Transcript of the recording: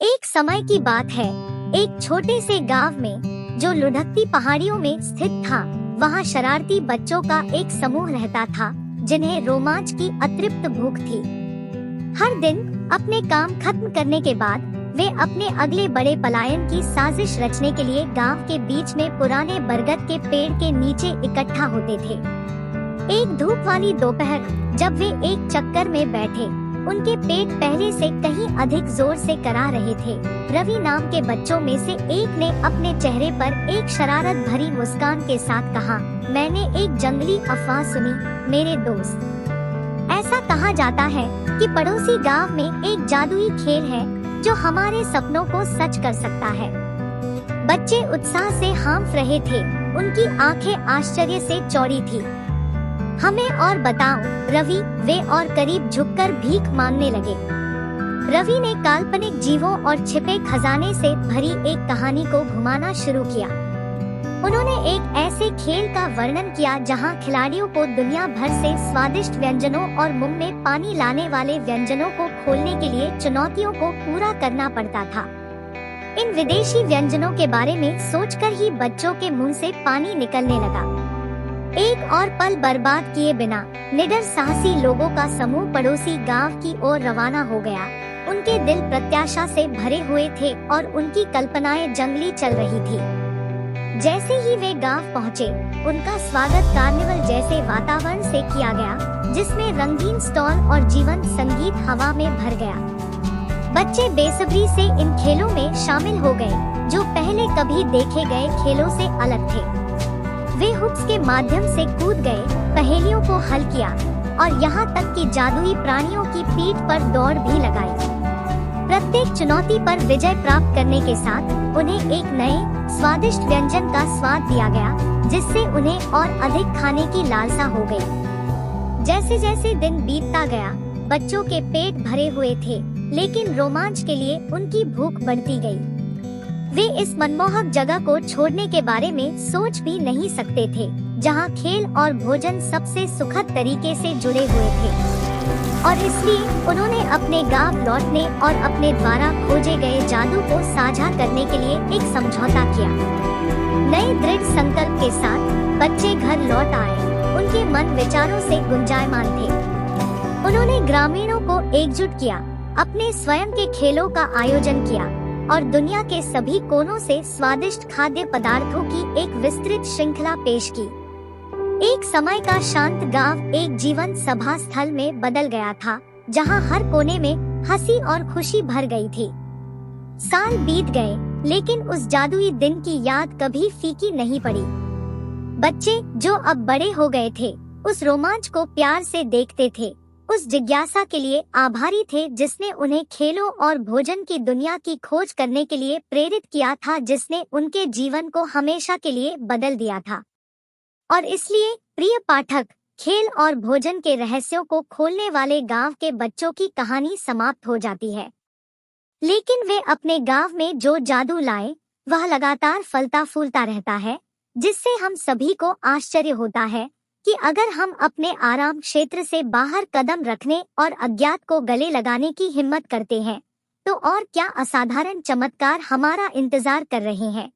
एक समय की बात है, एक छोटे से गांव में जो लुढ़कती पहाड़ियों में स्थित था, वहां शरारती बच्चों का एक समूह रहता था जिन्हें रोमांच की अतृप्त भूख थी। हर दिन अपने काम खत्म करने के बाद वे अपने अगले बड़े पलायन की साजिश रचने के लिए गांव के बीच में पुराने बरगद के पेड़ के नीचे इकट्ठा होते थे। एक धूप वाली दोपहर जब वे एक चक्कर में बैठे, उनके पेट पहले से कहीं अधिक जोर से करा रहे थे। रवि नाम के बच्चों में से एक ने अपने चेहरे पर एक शरारत भरी मुस्कान के साथ कहा, मैंने एक जंगली अफवाह सुनी मेरे दोस्त। ऐसा कहा जाता है कि पड़ोसी गांव में एक जादुई खेल है जो हमारे सपनों को सच कर सकता है। बच्चे उत्साह से हाँफ रहे थे, उनकी आंखें आश्चर्य से चौड़ी थी। हमें और बताओ रवि, वे और करीब झुककर भीख मांगने लगे। रवि ने काल्पनिक जीवों और छिपे खजाने से भरी एक कहानी को घुमाना शुरू किया। उन्होंने एक ऐसे खेल का वर्णन किया जहां खिलाड़ियों को दुनिया भर से स्वादिष्ट व्यंजनों और मुंह में पानी लाने वाले व्यंजनों को खोलने के लिए चुनौतियों को पूरा करना पड़ता था। इन विदेशी व्यंजनों के बारे में सोचकर ही बच्चों के मुंह से पानी निकलने लगा। एक और पल बर्बाद किए बिना निडर साहसी लोगों का समूह पड़ोसी गांव की ओर रवाना हो गया। उनके दिल प्रत्याशा से भरे हुए थे और उनकी कल्पनाएं जंगली चल रही थी। जैसे ही वे गांव पहुंचे, उनका स्वागत कार्निवल जैसे वातावरण से किया गया, जिसमें रंगीन स्टॉल और जीवंत संगीत हवा में भर गया। बच्चे बेसब्री से इन खेलों में शामिल हो गए, जो पहले कभी देखे गए खेलों से अलग थे। वे हुक्स के माध्यम से कूद गए, पहेलियों को हल किया और यहाँ तक कि जादुई प्राणियों की पीठ पर दौड़ भी लगाई। प्रत्येक चुनौती पर विजय प्राप्त करने के साथ उन्हें एक नए स्वादिष्ट व्यंजन का स्वाद दिया गया, जिससे उन्हें और अधिक खाने की लालसा हो गई। जैसे जैसे दिन बीतता गया, बच्चों के पेट भरे हुए थे, लेकिन रोमांच के लिए उनकी भूख बढ़ती गई। वे इस मनमोहक जगह को छोड़ने के बारे में सोच भी नहीं सकते थे, जहां खेल और भोजन सबसे सुखद तरीके से जुड़े हुए थे। और इसलिए उन्होंने अपने गांव लौटने और अपने द्वारा खोजे गए जादू को साझा करने के लिए एक समझौता किया। नए दृढ़ संकल्प के साथ बच्चे घर लौट आए। उनके मन विचारों से गुंजायमान थे। उन्होंने ग्रामीणों को एकजुट किया, अपने स्वयं के खेलों का आयोजन किया और दुनिया के सभी कोनों से स्वादिष्ट खाद्य पदार्थों की एक विस्तृत श्रृंखला पेश की। एक समय का शांत गांव एक जीवंत सभा स्थल में बदल गया था, जहां हर कोने में हंसी और खुशी भर गई थी। साल बीत गए, लेकिन उस जादुई दिन की याद कभी फीकी नहीं पड़ी। बच्चे, जो अब बड़े हो गए थे, उस रोमांच को प्यार से देखते थे, उस जिज्ञासा के लिए आभारी थे जिसने उन्हें खेलों और भोजन की दुनिया की खोज करने के लिए प्रेरित किया था, जिसने उनके जीवन को हमेशा के लिए बदल दिया था। और इसलिए प्रिय पाठक, खेल और भोजन के रहस्यों को खोलने वाले गांव के बच्चों की कहानी समाप्त हो जाती है। लेकिन वे अपने गांव में जो जादू लाए, वह लगातार फलता फूलता रहता है, जिससे हम सभी को आश्चर्य होता है कि अगर हम अपने आराम क्षेत्र से बाहर कदम रखने और अज्ञात को गले लगाने की हिम्मत करते हैं, तो और क्या असाधारण चमत्कार हमारा इंतजार कर रहे हैं।